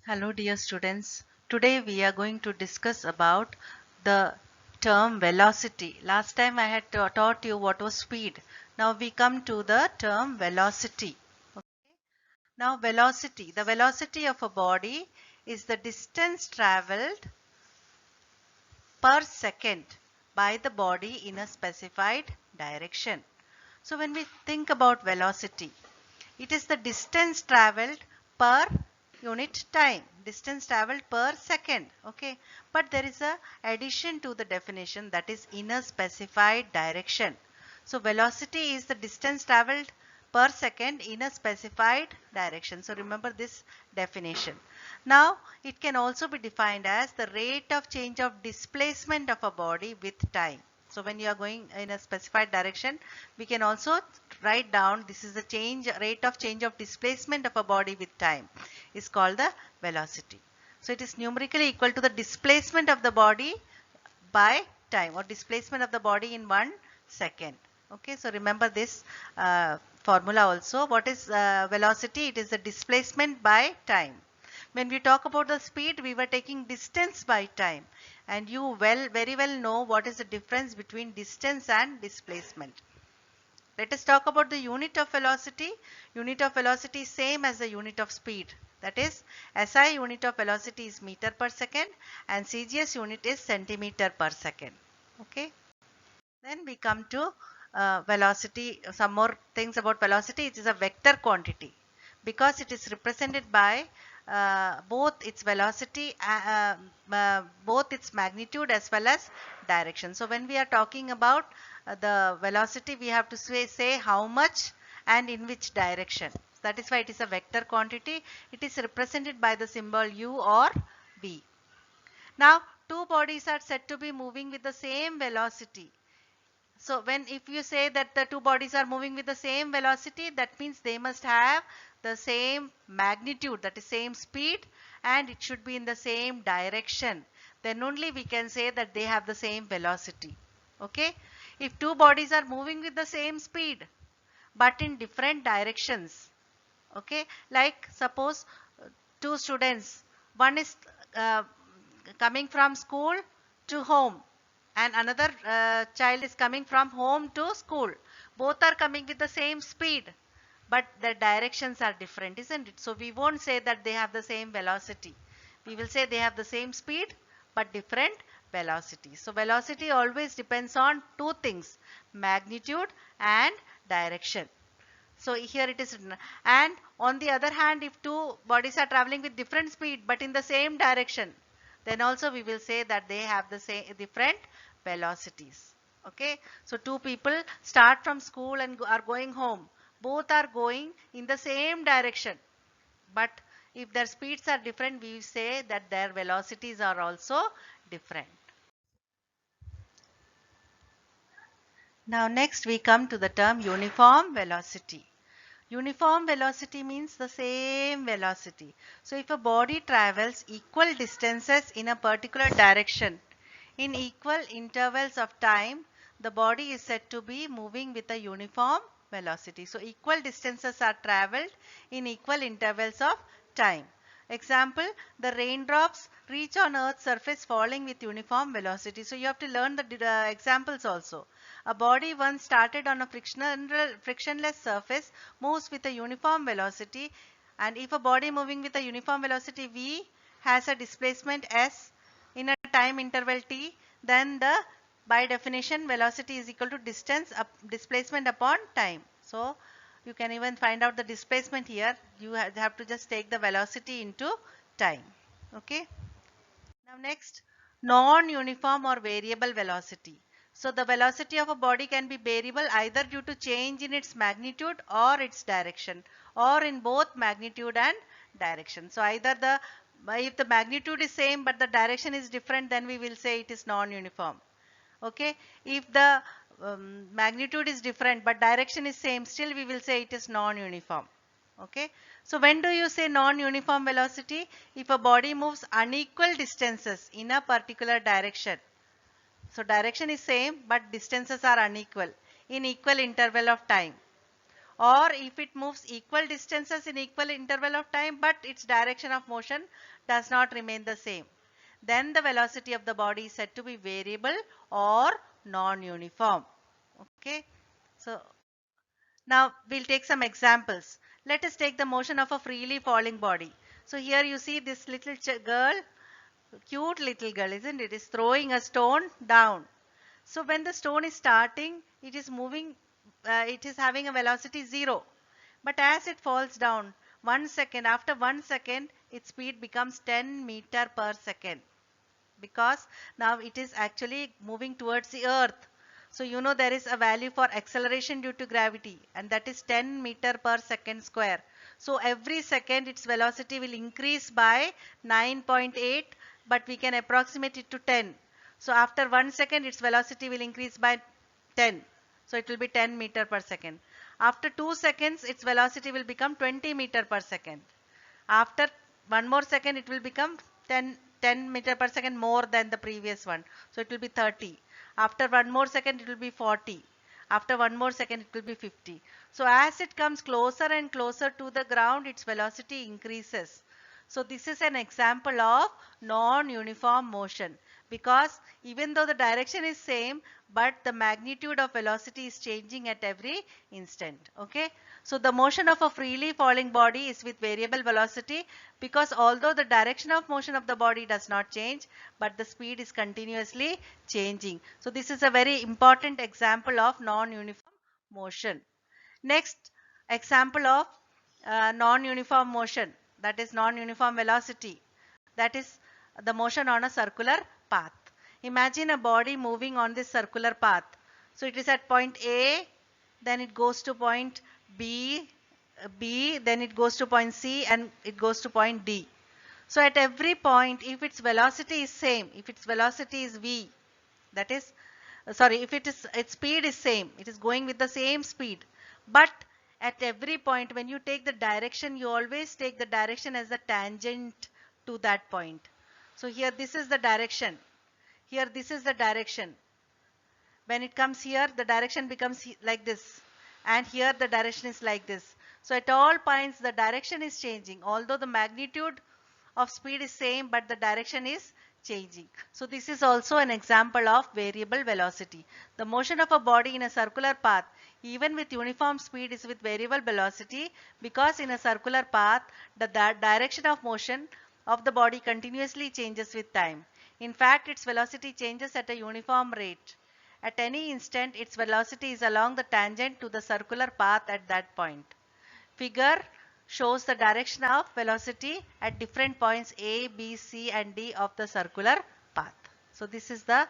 Hello dear students. Today we are going to discuss about the term velocity. Last time I had taught you what was speed. Now we come to the term velocity. Okay. Now velocity. The velocity of a body is the distance traveled per second by the body in a specified direction. So when we think about velocity, it is the distance traveled per unit time, distance traveled per second. Okay, but there is a addition to the definition, that is in a specified direction. So velocity is the distance traveled per second in a specified direction. So remember this definition. Now it can also be defined as the rate of change of displacement of a body with time. So when you are going in a specified direction, we can also write down this is the rate of change of displacement of a body with time is called the velocity. So it is numerically equal to the displacement of the body by time, or displacement of the body in 1 second. Okay, so remember this formula also. What is velocity? It is the displacement by time. When we talk about the speed, we were taking distance by time, and you very well know what is the difference between distance and displacement. Let us talk about the unit of velocity. Unit of velocity is same as the unit of speed. That is, SI unit of velocity is meter per second and CGS unit is centimeter per second. Okay. Then we come to velocity. Some more things about velocity. It is a vector quantity because it is represented by both its velocity, both its magnitude as well as direction. So when we are talking about the velocity, we have to say how much and in which direction. That is why it is a vector quantity. It is represented by the symbol U or V. Now, two bodies are said to be moving with the same velocity. So if you say that the two bodies are moving with the same velocity, that means they must have the same magnitude, that is same speed, and it should be in the same direction. Then only we can say that they have the same velocity. Okay. If two bodies are moving with the same speed but in different directions, okay, like suppose two students, one is uh, coming from school to home and another child is coming from home to school. Both are coming with the same speed, but the directions are different, isn't it? So we won't say that they have the same velocity. We will say they have the same speed but different velocity. So velocity always depends on two things, magnitude and direction. So here it is written. And on the other hand, if two bodies are traveling with different speed but in the same direction, then also we will say that they have the same different velocities. Okay. So two people start from school and are going home. Both are going in the same direction. But if their speeds are different, we say that their velocities are also different. Now next we come to the term uniform velocity. Uniform velocity means the same velocity. So if a body travels equal distances in a particular direction in equal intervals of time, the body is said to be moving with a uniform velocity. So equal distances are traveled in equal intervals of time. Example, the raindrops reach on Earth's surface falling with uniform velocity. So you have to learn the examples also. A body once started on a frictionless surface moves with a uniform velocity, and if a body moving with a uniform velocity v has a displacement s in a time interval t, then the by definition velocity is equal to displacement upon time. So you can even find out the displacement here. You have to just take the velocity into time. Okay. Now next, non-uniform or variable velocity. So the velocity of a body can be variable either due to change in its magnitude or its direction, or in both magnitude and direction. So either if the magnitude is same but the direction is different, then we will say it is non-uniform. Okay. If the magnitude is different but direction is same, still we will say it is non-uniform. Okay. So when do you say non-uniform velocity? If a body moves unequal distances in a particular direction. So direction is same but distances are unequal in equal interval of time. or if it moves equal distances in equal interval of time but its direction of motion does not remain the same, then the velocity of the body is said to be variable or non-uniform. Okay, so now we'll take some examples. Let us take the motion of a freely falling body. So here you see this little girl, cute little girl, isn't it? Is throwing a stone down. So when the stone is starting, it is moving, it is having a velocity 0. But as it falls down, 1 second, after 1 second, its speed becomes 10 meter per second, because now it is actually moving towards the earth. So you know there is a value for acceleration due to gravity, and that is 10 meter per second square. So every second its velocity will increase by 9.8, but we can approximate it to 10. So after 1 second its velocity will increase by 10. So it will be 10 meter per second. After 2 seconds its velocity will become 20 meter per second. After one more second it will become 10 meter per second more than the previous one. So it will be 30. After one more second it will be 40. After one more second it will be 50. So as it comes closer and closer to the ground, its velocity increases. So this is an example of non-uniform motion, because even though the direction is same, but the magnitude of velocity is changing at every instant. Okay. So the motion of a freely falling body is with variable velocity, because although the direction of motion of the body does not change, but the speed is continuously changing. So this is a very important example of non-uniform motion. Next example of non-uniform motion, that is non-uniform velocity, that is the motion on a circular path. Imagine a body moving on this circular path. So it is at point A, then it goes to point B, then it goes to point C, and it goes to point D. So at every point, if its velocity is same, if its velocity is V, that is, sorry, if its speed is same, it is going with the same speed. But at every point, when you take the direction, you always take the direction as the tangent to that point. So here this is the direction. Here this is the direction. When it comes here, the direction becomes like this. And here the direction is like this. So at all points, the direction is changing. Although the magnitude of speed is same, but the direction is changing. So this is also an example of variable velocity. The motion of a body in a circular path, even with uniform speed, is with variable velocity, because in a circular path, the direction of motion of the body continuously changes with time. In fact, its velocity changes at a uniform rate. At any instant, its velocity is along the tangent to the circular path at that point. Figure shows the direction of velocity at different points A, B, C and D of the circular path. So this is the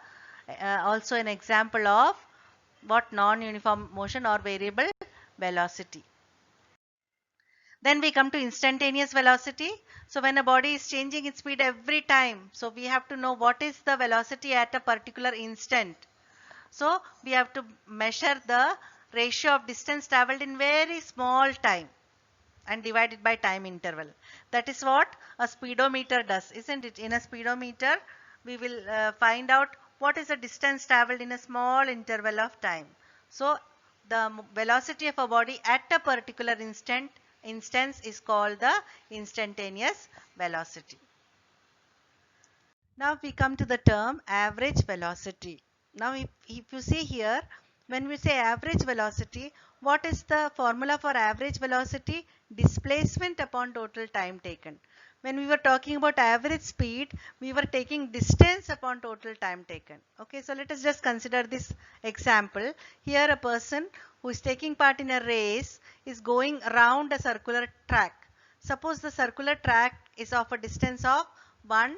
also an example of what non-uniform motion or variable velocity. Then we come to instantaneous velocity. So when a body is changing its speed every time, so we have to know what is the velocity at a particular instant. So we have to measure the ratio of distance traveled in very small time and divide it by time interval. That is what a speedometer does, isn't it? In a speedometer, we will find out what is the distance traveled in a small interval of time. So the velocity of a body at a particular instance is called the instantaneous velocity. Now we come to the term average velocity. Now if you see here, when we say average velocity, what is the formula for average velocity? Displacement upon total time taken. When we were talking about average speed, we were taking distance upon total time taken. Okay, so let us just consider this example. Here a person who is taking part in a race is going around a circular track. Suppose the circular track is of a distance of 1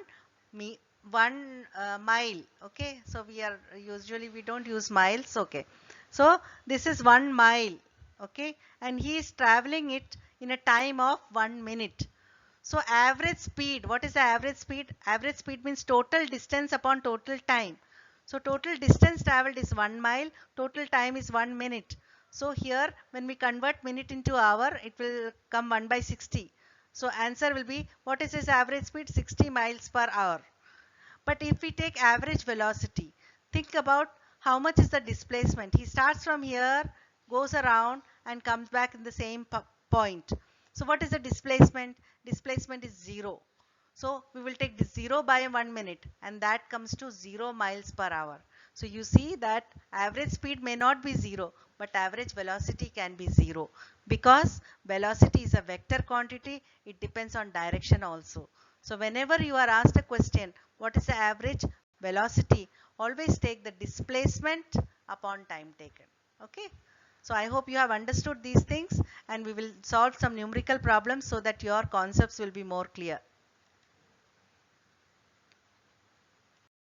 mile. Okay, so we don't use miles. Okay, so this is 1 mile. Okay, and he is traveling it in a time of 1 minute. So average speed, what is the average speed? Average speed means total distance upon total time. So total distance traveled is 1 mile, total time is 1 minute. So here when we convert minute into hour, it will come 1 by 60. So answer will be, what is his average speed? 60 miles per hour. But if we take average velocity, think about how much is the displacement. He starts from here, goes around, and comes back in the same point. So what is the displacement? Displacement is 0. So we will take this 0 by 1 minute and that comes to 0 miles per hour. So you see that average speed may not be 0, but average velocity can be 0, because velocity is a vector quantity. It depends on direction also. So whenever you are asked a question, what is the average velocity, always take the displacement upon time taken. Okay. So I hope you have understood these things, and we will solve some numerical problems so that your concepts will be more clear.